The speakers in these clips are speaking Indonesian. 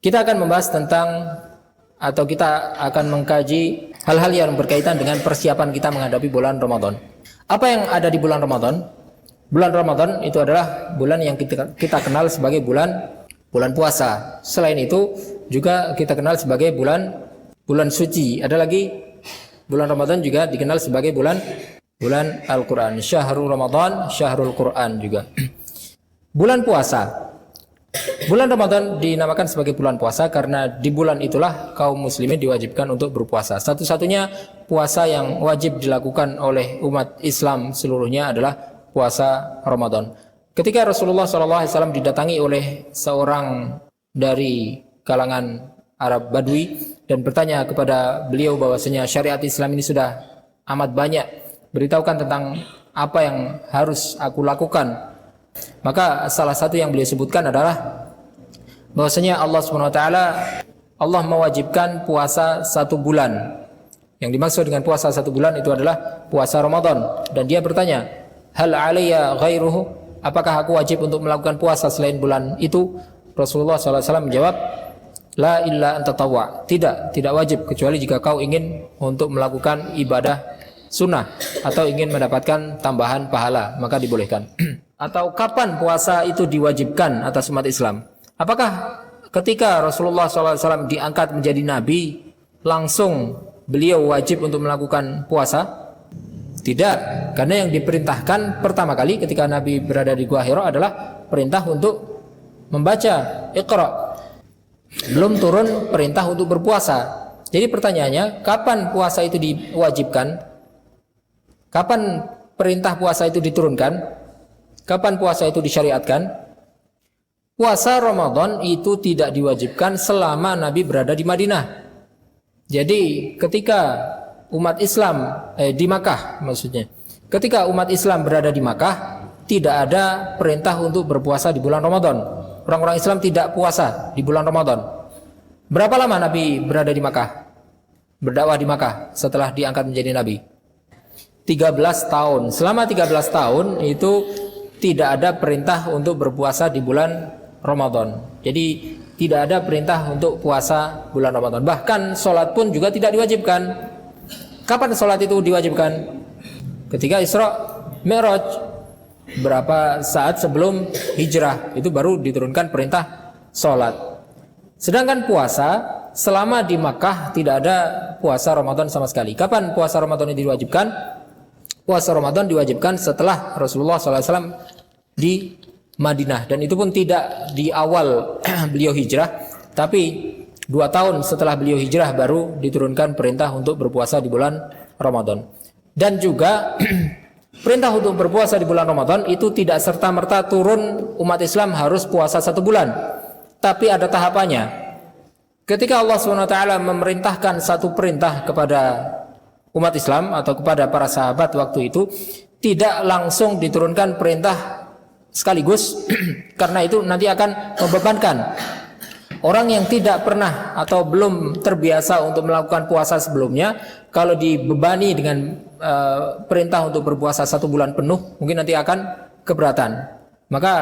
Kita akan membahas tentang atau kita akan mengkaji hal-hal yang berkaitan dengan persiapan kita menghadapi bulan Ramadan. Apa yang ada di bulan Ramadan? Bulan Ramadan itu adalah bulan yang kita kenal sebagai bulan puasa. Selain itu juga kita kenal sebagai bulan suci. Ada lagi bulan Ramadan juga dikenal sebagai bulan Al-Quran. Syahrul Ramadan, Syahrul Quran juga. Bulan puasa. Bulan Ramadan dinamakan sebagai bulan puasa karena di bulan itulah kaum muslimin diwajibkan untuk berpuasa. Satu-satunya puasa yang wajib dilakukan oleh umat Islam seluruhnya adalah puasa Ramadan. Ketika Rasulullah SAW didatangi oleh seorang dari kalangan Arab Badui dan bertanya kepada beliau bahwasanya syariat Islam ini sudah amat banyak, beritahukan tentang apa yang harus aku lakukan. Maka salah satu yang beliau sebutkan adalah bahwasanya Allah SWT Allah mewajibkan puasa 1 bulan. Yang dimaksud dengan puasa 1 bulan itu adalah puasa Ramadan. Dan dia bertanya, hal alayya ghairuhu? Apakah aku wajib untuk melakukan puasa selain bulan itu? Rasulullah SAW menjawab, la illa antatawwa. Tidak wajib kecuali jika kau ingin untuk melakukan ibadah sunnah atau ingin mendapatkan tambahan pahala, maka dibolehkan. Atau kapan puasa itu diwajibkan atas umat Islam? Apakah ketika Rasulullah SAW diangkat menjadi nabi langsung beliau wajib untuk melakukan puasa? Tidak, karena yang diperintahkan pertama kali ketika Nabi berada di Gua Hira adalah perintah untuk membaca Iqra. Belum turun perintah untuk berpuasa. Jadi pertanyaannya, kapan puasa itu diwajibkan? Kapan perintah puasa itu diturunkan? Kapan puasa itu disyariatkan? Puasa Ramadan itu tidak diwajibkan selama Nabi berada di Madinah. Jadi ketika umat Islam di Makkah maksudnya, ketika umat Islam berada di Makkah, tidak ada perintah untuk berpuasa di bulan Ramadan. Orang-orang Islam tidak puasa di bulan Ramadan. Berapa lama Nabi berada di Makkah? Berdakwah di Makkah setelah diangkat menjadi Nabi? 13 tahun. Selama 13 tahun itu tidak ada perintah untuk berpuasa di bulan Ramadan. Jadi tidak ada perintah untuk puasa bulan Ramadan. Bahkan sholat pun juga tidak diwajibkan. Kapan sholat itu diwajibkan? Ketika Isra Mi'raj, berapa saat sebelum hijrah itu baru diturunkan perintah sholat. Sedangkan puasa selama di Makkah tidak ada puasa Ramadan sama sekali. Kapan puasa Ramadan itu diwajibkan? Puasa Ramadan diwajibkan setelah Rasulullah SAW di Madinah, dan itu pun tidak di awal beliau hijrah, tapi 2 tahun setelah beliau hijrah baru diturunkan perintah untuk berpuasa di bulan Ramadan. Dan juga perintah untuk berpuasa di bulan Ramadan itu tidak serta-merta turun umat Islam harus puasa 1 bulan, tapi ada tahapannya. Ketika Allah SWT memerintahkan satu perintah kepada umat Islam atau kepada para sahabat waktu itu, tidak langsung diturunkan perintah sekaligus karena itu nanti akan membebankan. Orang yang tidak pernah atau belum terbiasa untuk melakukan puasa sebelumnya, kalau dibebani dengan perintah untuk berpuasa 1 bulan penuh, mungkin nanti akan keberatan. Maka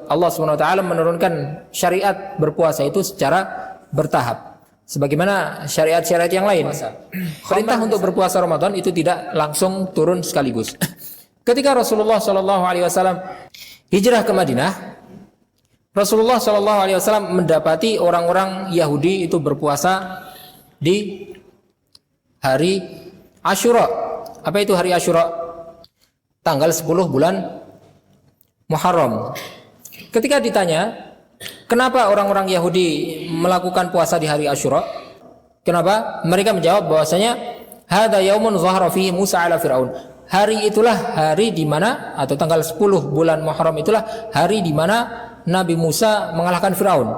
Allah SWT menurunkan syariat berpuasa itu secara bertahap, sebagaimana syariat-syariat yang lain. Perintah untuk berpuasa Ramadan itu tidak langsung turun sekaligus. Ketika Rasulullah SAW hijrah ke Madinah, Rasulullah SAW mendapati orang-orang Yahudi itu berpuasa di hari Asyura. Apa itu hari Asyura? Tanggal 10 bulan Muharram. Ketika ditanya, kenapa orang-orang Yahudi melakukan puasa di hari Asyura? Kenapa? Mereka menjawab bahwasanya hadza yaumun zahara fihi Musa ala Firaun. Hari itulah hari di mana, atau tanggal 10 bulan Muharram itulah hari di mana Nabi Musa mengalahkan Firaun.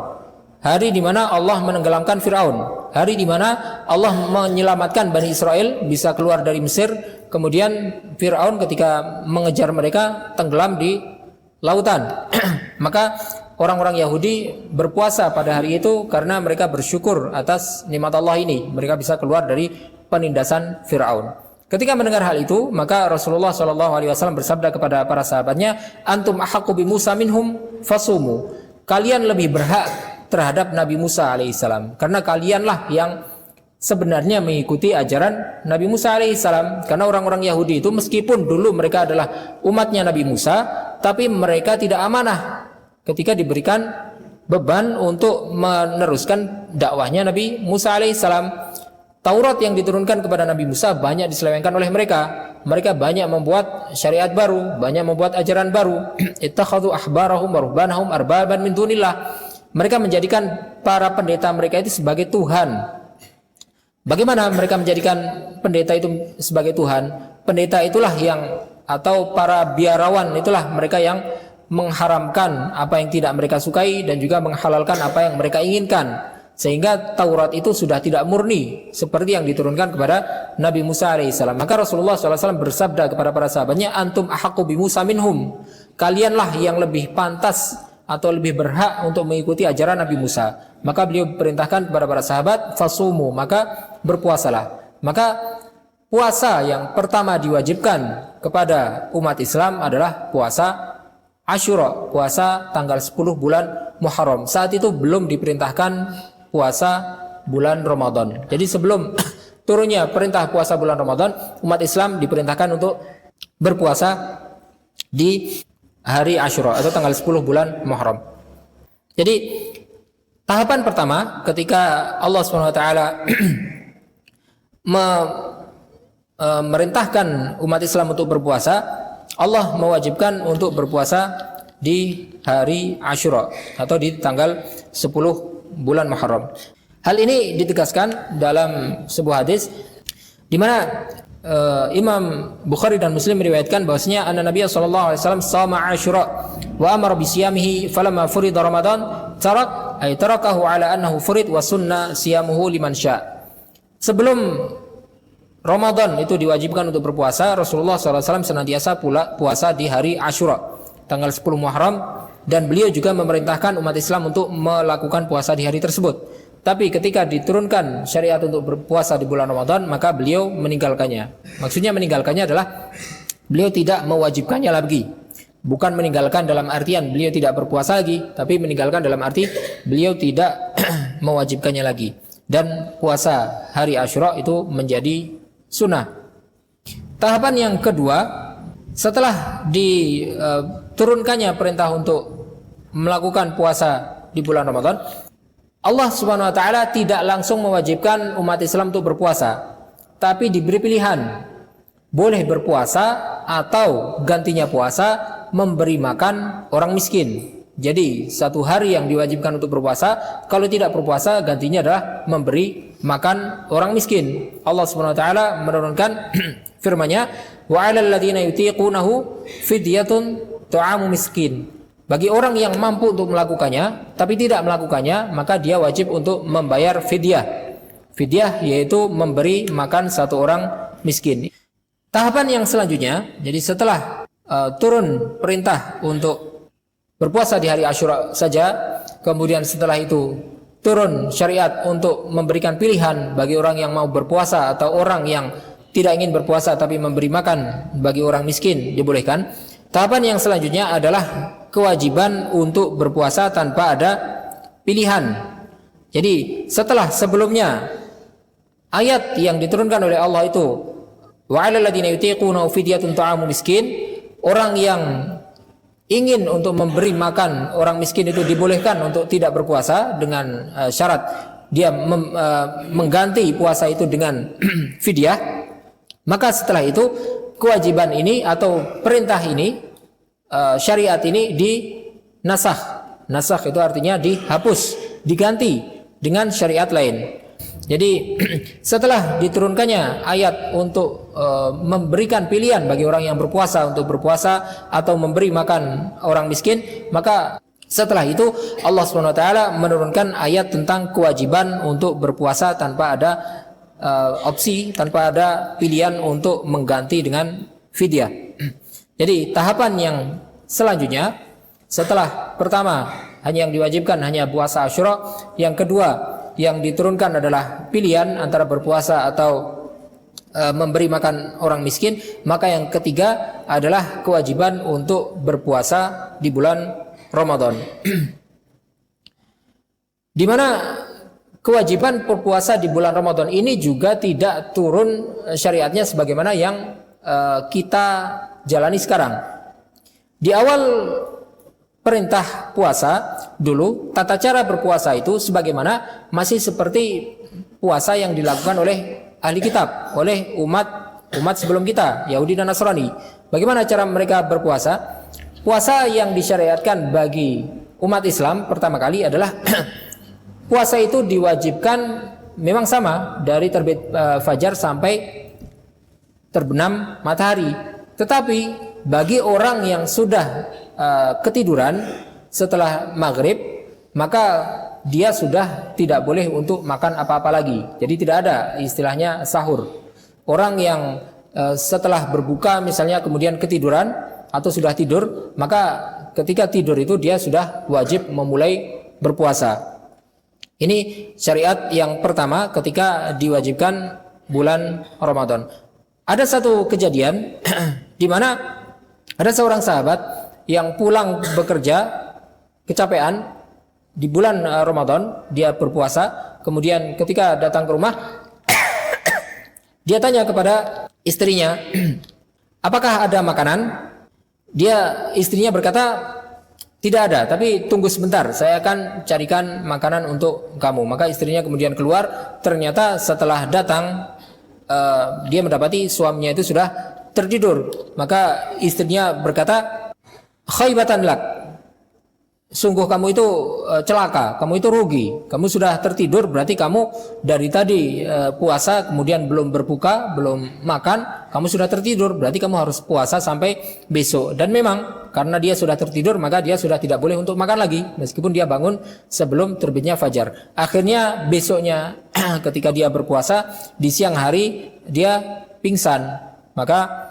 Hari di mana Allah menenggelamkan Firaun. Hari di mana Allah menyelamatkan Bani Israel bisa keluar dari Mesir. Kemudian Firaun ketika mengejar mereka tenggelam di lautan. Maka orang-orang Yahudi berpuasa pada hari itu karena mereka bersyukur atas nikmat Allah ini. Mereka bisa keluar dari penindasan Firaun. Ketika mendengar hal itu, maka Rasulullah SAW bersabda kepada para sahabatnya, antum ahaqqu bi Musa minhum fasumu. Kalian lebih berhak terhadap Nabi Musa alaihissalam. Karena kalianlah yang sebenarnya mengikuti ajaran Nabi Musa alaihissalam. Karena orang-orang Yahudi itu meskipun dulu mereka adalah umatnya Nabi Musa, tapi mereka tidak amanah ketika diberikan beban untuk meneruskan dakwahnya Nabi Musa alaihissalam. Taurat yang diturunkan kepada Nabi Musa banyak diselewengkan oleh mereka. Mereka banyak membuat syariat baru, banyak membuat ajaran baru. Ittakhadhu ahbarahum wa ruhbanahum arbaban min dunillah. Mereka menjadikan para pendeta mereka itu sebagai Tuhan. Bagaimana mereka menjadikan pendeta itu sebagai Tuhan? Pendeta itulah yang, atau para biarawan itulah mereka yang mengharamkan apa yang tidak mereka sukai dan juga menghalalkan apa yang mereka inginkan. Sehingga Taurat itu sudah tidak murni seperti yang diturunkan kepada Nabi Musa alaihissalam. Maka Rasulullah SAW bersabda kepada para sahabatnya, antum ahaqqu bi Musa minhum. Kalianlah yang lebih pantas atau lebih berhak untuk mengikuti ajaran Nabi Musa. Maka beliau perintahkan kepada para sahabat, fasumu, maka berpuasalah. Maka puasa yang pertama diwajibkan kepada umat Islam adalah puasa Asyura, puasa tanggal 10 bulan Muharram. Saat itu belum diperintahkan puasa bulan Ramadan. Jadi sebelum turunnya perintah puasa bulan Ramadan, umat Islam diperintahkan untuk berpuasa di hari Asyura atau tanggal 10 bulan Muharram. Jadi tahapan pertama ketika Allah SWT memerintahkan umat Islam untuk berpuasa, Allah mewajibkan untuk berpuasa di hari Asyura atau di tanggal 10 bulan Muharram. Hal ini ditegaskan dalam sebuah hadis di mana Imam Bukhari dan Muslim meriwayatkan bahwasanya anna Nabi sallallahu alaihi wasallam shama Asyura wa amara bi siyamihi falamma furida Ramadan tarakahu ala annahu furid wa sunna siyamuhu liman sya. Sebelum Ramadan itu diwajibkan untuk berpuasa, Rasulullah SAW senantiasa pula puasa di hari Asyura tanggal 10 Muharram, dan beliau juga memerintahkan umat Islam untuk melakukan puasa di hari tersebut. Tapi ketika diturunkan syariat untuk berpuasa di bulan Ramadan, maka beliau meninggalkannya. Maksudnya meninggalkannya adalah beliau tidak mewajibkannya lagi. Bukan meninggalkan dalam artian beliau tidak berpuasa lagi, tapi meninggalkan dalam arti beliau tidak mewajibkannya lagi. Dan puasa hari Asyura itu menjadi sunnah. Tahapan yang kedua, setelah diturunkannya perintah untuk melakukan puasa di bulan Ramadan, Allah Subhanahu wa taala tidak langsung mewajibkan umat Islam untuk berpuasa, tapi diberi pilihan. Boleh berpuasa atau gantinya puasa memberi makan orang miskin. Jadi satu hari yang diwajibkan untuk berpuasa, kalau tidak berpuasa gantinya adalah memberi makan orang miskin. Allah Subhanahu wa taala menurunkan firman-Nya, wa 'alal ladzina yutiqunahu fidyatun ta'amu miskin. Bagi orang yang mampu untuk melakukannya tapi tidak melakukannya, maka dia wajib untuk membayar fidyah. Fidyah yaitu memberi makan satu orang miskin. Tahapan yang selanjutnya, jadi setelah turun perintah untuk berpuasa di hari Asyura saja, kemudian setelah itu turun syariat untuk memberikan pilihan bagi orang yang mau berpuasa atau orang yang tidak ingin berpuasa tapi memberi makan bagi orang miskin, dibolehkan. Tahapan yang selanjutnya adalah kewajiban untuk berpuasa tanpa ada pilihan. Jadi setelah sebelumnya ayat yang diturunkan oleh Allah itu, wa 'alal ladzina yutiqunahu fidyatun ta'amu miskin, orang yang ingin untuk memberi makan orang miskin itu dibolehkan untuk tidak berpuasa dengan syarat dia mengganti puasa itu dengan fidyah. Maka setelah itu kewajiban ini atau perintah ini, syariat ini dinasakh. Nasakh itu artinya dihapus, diganti dengan syariat lain. Jadi setelah diturunkannya ayat untuk memberikan pilihan bagi orang yang berpuasa untuk berpuasa atau memberi makan orang miskin, maka setelah itu Allah SWT menurunkan ayat tentang kewajiban untuk berpuasa tanpa ada opsi, tanpa ada pilihan untuk mengganti dengan fidyah. Jadi tahapan yang selanjutnya, setelah pertama hanya yang diwajibkan hanya puasa Asyura, yang kedua yang diturunkan adalah pilihan antara berpuasa atau memberi makan orang miskin, maka yang ketiga adalah kewajiban untuk berpuasa di bulan Ramadan. Di mana kewajiban berpuasa di bulan Ramadan ini juga tidak turun syariatnya sebagaimana yang kita jalani sekarang. Di awal perintah puasa dulu, tata cara berpuasa itu sebagaimana masih seperti puasa yang dilakukan oleh ahli kitab, oleh umat sebelum kita, Yahudi dan Nasrani. Bagaimana cara mereka berpuasa? Puasa yang disyariatkan bagi umat Islam pertama kali adalah puasa itu diwajibkan memang sama dari terbit fajar sampai terbenam matahari. Tetapi bagi orang yang sudah ketiduran setelah maghrib, maka dia sudah tidak boleh untuk makan apa-apa lagi. Jadi tidak ada istilahnya sahur. Orang yang setelah berbuka misalnya kemudian ketiduran atau sudah tidur, maka ketika tidur itu dia sudah wajib memulai berpuasa. Ini syariat yang pertama ketika diwajibkan bulan Ramadan. Ada satu kejadian di mana ada seorang sahabat yang pulang bekerja kecapean di bulan Ramadan, dia berpuasa, kemudian ketika datang ke rumah dia tanya kepada istrinya, apakah ada makanan? Istrinya berkata, tidak ada, tapi tunggu sebentar, saya akan carikan makanan untuk kamu. Maka istrinya kemudian keluar, ternyata setelah datang dia mendapati suaminya itu sudah tertidur. Maka istrinya berkata, khaybatan lak, sungguh kamu itu celaka, kamu itu rugi, kamu sudah tertidur, berarti kamu dari tadi puasa kemudian belum berbuka, belum makan, kamu sudah tertidur, berarti kamu harus puasa sampai besok. Dan memang karena dia sudah tertidur, maka dia sudah tidak boleh untuk makan lagi meskipun dia bangun sebelum terbitnya fajar. Akhirnya besoknya ketika dia berpuasa di siang hari dia pingsan. Maka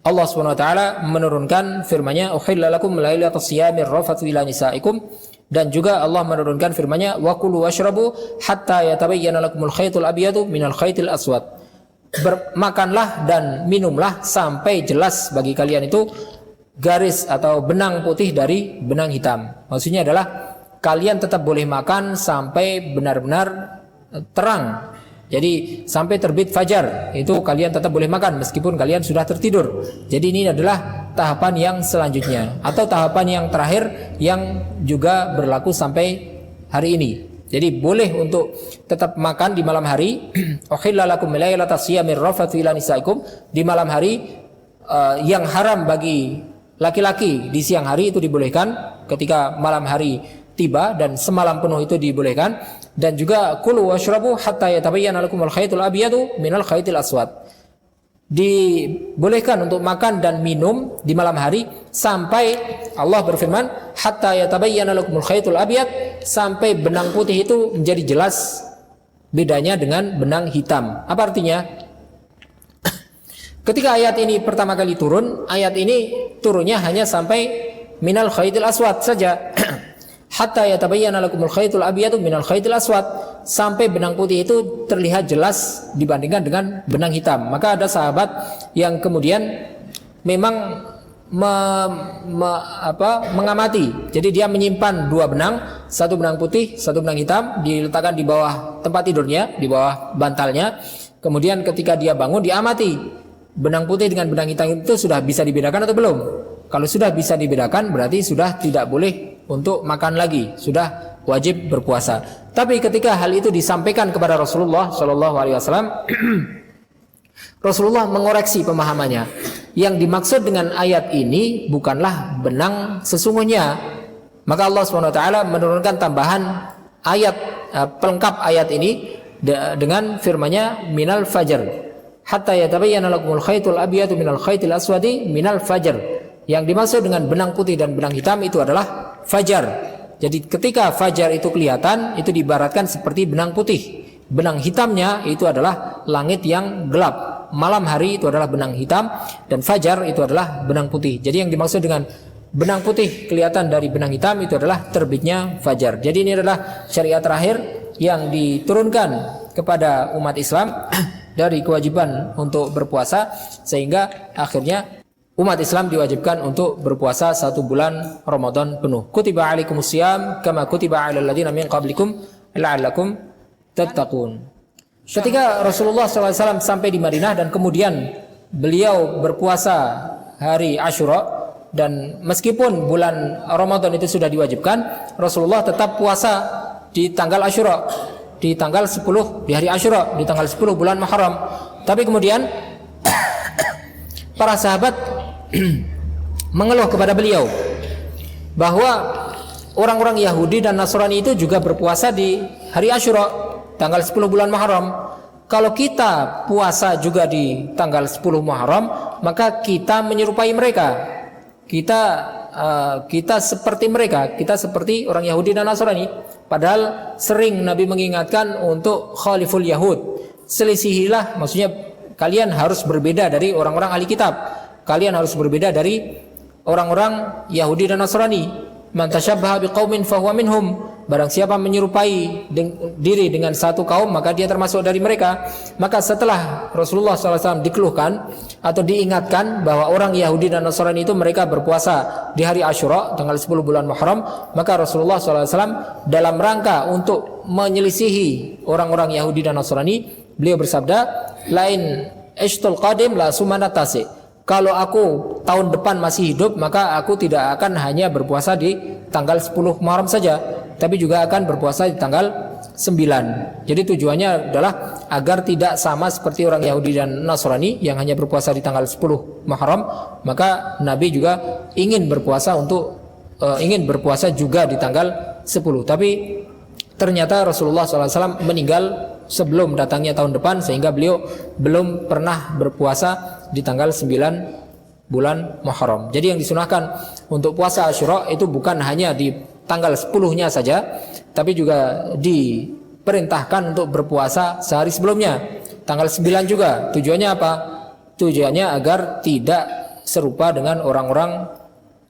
Allah SWT menurunkan firman-Nya, "Uhilla lakum lailatas siyamir rafathu ila nisaikum." Dan juga Allah menurunkan firman-Nya, "Wa kulu washrabu hatta yatabayyana lakumul khaytul abyadu minal khaytil aswad." Makanlah dan minumlah sampai jelas bagi kalian itu garis atau benang putih dari benang hitam. Maksudnya adalah kalian tetap boleh makan sampai benar-benar terang. Jadi sampai terbit fajar itu kalian tetap boleh makan meskipun kalian sudah tertidur. Jadi ini adalah tahapan yang selanjutnya atau tahapan yang terakhir yang juga berlaku sampai hari ini. Jadi boleh untuk tetap makan di malam hari. Uhilla lakum lailatas siyamir rafathu ila nisaikum. Di malam hari yang haram bagi laki-laki di siang hari itu dibolehkan ketika malam hari tiba dan semalam penuh itu dibolehkan. Dan juga kulu washrabu hatta yatabayyana lakumul khaytul abyadu minal khaytil aswad. Dibolehkan untuk makan dan minum di malam hari sampai Allah berfirman hatta yatabayyana lakumul khaytul abyad, sampai benang putih itu menjadi jelas bedanya dengan benang hitam. Apa artinya? Ketika ayat ini pertama kali turun, ayat ini turunnya hanya sampai minal khaytil aswad saja. Hatta yatabayyana lakumul khaytul abyadu minal khaytil aswad, sampai benang putih itu terlihat jelas dibandingkan dengan benang hitam. Maka ada sahabat yang kemudian memang mengamati. Jadi dia menyimpan dua benang, satu benang putih, satu benang hitam, diletakkan di bawah tempat tidurnya, di bawah bantalnya. Kemudian ketika dia bangun, dia amati benang putih dengan benang hitam itu sudah bisa dibedakan atau belum. Kalau sudah bisa dibedakan, berarti sudah tidak boleh untuk makan lagi, sudah wajib berpuasa. Tapi ketika hal itu disampaikan kepada Rasulullah SAW, Rasulullah mengoreksi pemahamannya. Yang dimaksud dengan ayat ini bukanlah benang sesungguhnya. Maka Allah SWT menurunkan tambahan ayat pelengkap ayat ini dengan firman-Nya minal fajr. Hatta yatabayyana lakumul khaytul abyadu minal khaytil aswadi minal fajr. Yang dimaksud dengan benang putih dan benang hitam itu adalah fajar. Jadi ketika fajar itu kelihatan, itu diibaratkan seperti benang putih. Benang hitamnya itu adalah langit yang gelap. Malam hari itu adalah benang hitam dan fajar itu adalah benang putih. Jadi yang dimaksud dengan benang putih kelihatan dari benang hitam itu adalah terbitnya fajar. Jadi ini adalah syariat terakhir yang diturunkan kepada umat Islam dari kewajiban untuk berpuasa, sehingga akhirnya umat Islam diwajibkan untuk berpuasa 1 bulan Ramadan penuh. Kutiba alaikumusiyam kama kutiba alal ladzina min qablikum la'allakum tattaqun. Ketika Rasulullah SAW sampai di Madinah dan kemudian beliau berpuasa hari Asyura, dan meskipun bulan Ramadan itu sudah diwajibkan, Rasulullah tetap puasa di tanggal Asyura, di tanggal 10 di hari Asyura, di tanggal 10 bulan Muharram. Tapi kemudian para sahabat mengeluh kepada beliau bahwa orang-orang Yahudi dan Nasrani itu juga berpuasa di hari Asyura, tanggal 10 bulan Muharram. Kalau kita puasa juga di tanggal 10 Muharram, maka kita menyerupai mereka. Kita seperti mereka, kita seperti orang Yahudi dan Nasrani. Padahal sering Nabi mengingatkan untuk khaliful Yahud. Selisihilah, maksudnya kalian harus berbeda dari orang-orang ahli kitab. Kalian harus berbeda dari orang-orang Yahudi dan Nasrani. Man tasyabbaha biqaumin fahuwa minhum. Barang siapa menyerupai diri dengan satu kaum, maka dia termasuk dari mereka. Maka setelah Rasulullah SAW dikeluhkan atau diingatkan bahwa orang Yahudi dan Nasrani itu mereka berpuasa di hari Asyura tanggal 10 bulan Muharram, maka Rasulullah SAW dalam rangka untuk menyelisihi orang-orang Yahudi dan Nasrani, beliau bersabda, lain ishtul qadim la sumanatasi. Kalau aku tahun depan masih hidup, maka aku tidak akan hanya berpuasa di tanggal 10 Muharram saja, tapi juga akan berpuasa di tanggal 9. Jadi tujuannya adalah agar tidak sama seperti orang Yahudi dan Nasrani yang hanya berpuasa di tanggal 10 Muharram, maka Nabi juga ingin berpuasa juga di tanggal 10. Tapi ternyata Rasulullah SAW meninggal sebelum datangnya tahun depan, sehingga beliau belum pernah berpuasa di tanggal 9 bulan Muharram. Jadi yang disunahkan untuk puasa Asyura itu bukan hanya di tanggal 10-nya saja, tapi juga diperintahkan untuk berpuasa sehari sebelumnya, tanggal 9 juga. Tujuannya apa? Tujuannya agar tidak serupa dengan orang-orang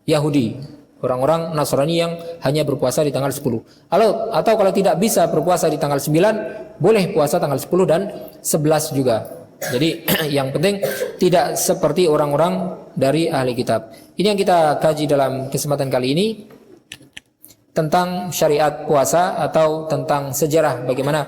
Yahudi, orang-orang Nasrani yang hanya berpuasa di tanggal 10. Atau kalau tidak bisa berpuasa di tanggal 9, boleh puasa tanggal 10 dan 11 juga. Jadi yang penting tidak seperti orang-orang dari ahli kitab. Ini yang kita kaji dalam kesempatan kali ini, tentang syariat puasa atau tentang sejarah bagaimana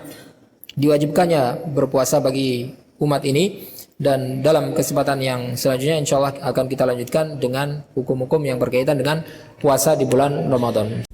diwajibkannya berpuasa bagi umat ini. Dan dalam kesempatan yang selanjutnya insyaallah akan kita lanjutkan dengan hukum-hukum yang berkaitan dengan puasa di bulan Ramadan.